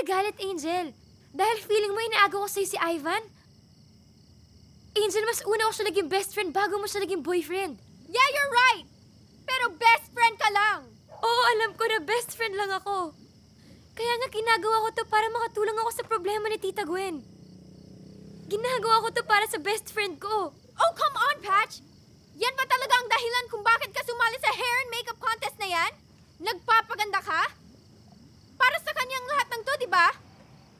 nagalit, Angel. Dahil feeling mo inaagaw ko sa'yo si Ivan? Angel, mas una ko siya naging best friend bago mo siya naging boyfriend. Yeah, you're right! Pero best friend ka lang! Oo, alam ko na best friend lang ako. Kaya nga ginagawa ko to para makatulong ako sa problema ni Tita Gwen. Ginagawa ko to para sa best friend ko. Oh, come on, Patch! Yan ba talaga ang dahilan kung bakit ka sumali sa hair and makeup contest na yan? Nagpapaganda ka? Para sa kanyang lahat ng to, di ba?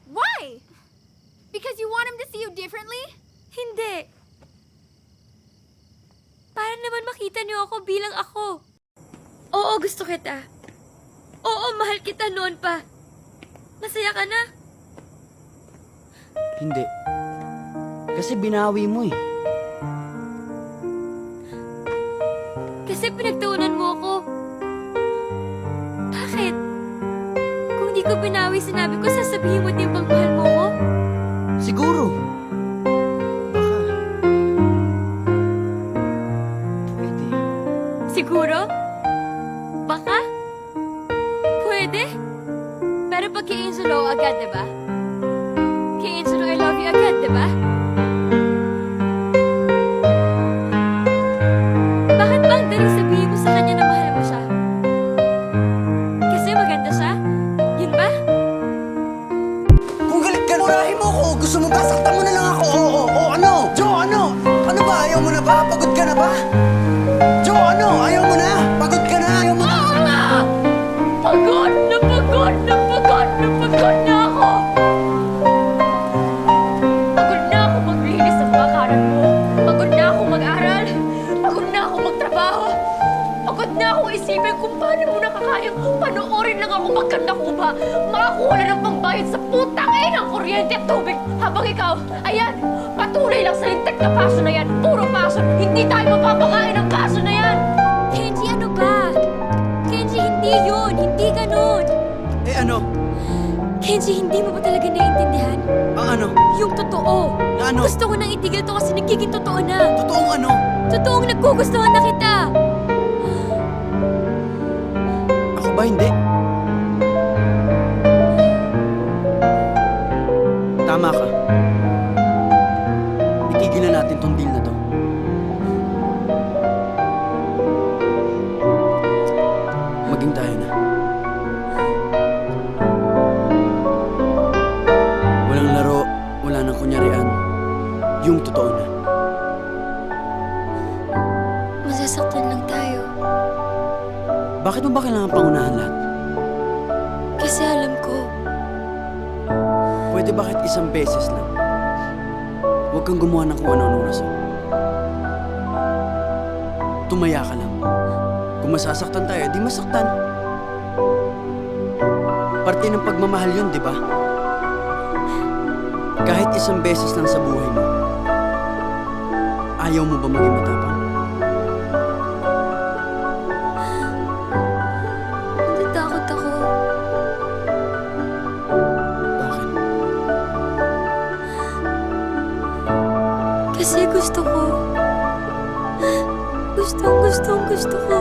Why? Because you want him to see you differently? Hindi. Para naman makita niyo ako bilang ako. Oo, gusto kita. Oo, mahal kita noon pa. Masaya ka na? Hindi. Kasi binawi mo eh. Kasi pinagtuunan mo ako. Bakit? Kung di ko binawi, sinabi ko, sasabihin mo din bang mahal mo ko? Siguro. Baka. Pwede. Siguro? Baka? Pwede? Pero pag kay Angel, oo agad, diba? Kay Angel, I love you agad, diba? Bakit ba ang daling sabihin mo sa kanya na mahal mo siya? Kasi maganda siya? Yun ba? Kung galit ka, murahin mo ako. Gusto mo ba? Saktan mo na lang ako. Oo, ano? Joe, ano? Ano ba? Ayaw mo na ba? Pagod ka na ba? Joe, ano? Ayaw mo na? Pagod ka na? Ayaw mo na? Oo nga! Pagod na pagod na pagod na pagod na ako! Pagod na ako maglinis sa bakaran mo. Pagod na ako mag-aral. Pagod na ako magtrabaho. Pagod na ako isipin kung paano mo nakakayang panoorin lang ako magkanda kuba. Makakuha ng pambayad sa putang ng kuryente at tubig. Habang ikaw, ayan, patuloy lang sa lintik na paso na yan. Puro paso. Hindi tayo mapapakain ng paso na yan. Kenji, ano ba? Kenji, hindi yun. Hindi ganun. Eh ano? Kenji, hindi mo ba talaga naiintindihan? Ang ano? Yung totoo. Na ano? Gusto ko nang itigil to kasi nagiging totoo na. Totoong ano? Totoong nagkugustuhan na kita. Ako ba hindi? Tama ka. Itigil na natin tong deal na to. Maging tayo na. Walang laro, wala nang kunyarian. Yung totoo na. Masasaktan lang tayo. Bakit mo ba kailangan pangunahan lahat? Kasi alam ko, Pwede bakit isang beses lang? Huwag kang gumawa ng kung ano-anong rason. Tumaya ka lang. Kung masasaktan tayo, di masaktan. Parte ng pagmamahal yun, di ba? Kahit isang beses lang sa buhay mo, ayaw mo ba maging matapang? natatakot ako. Bakit? Kasi gusto ko. Gusto ko.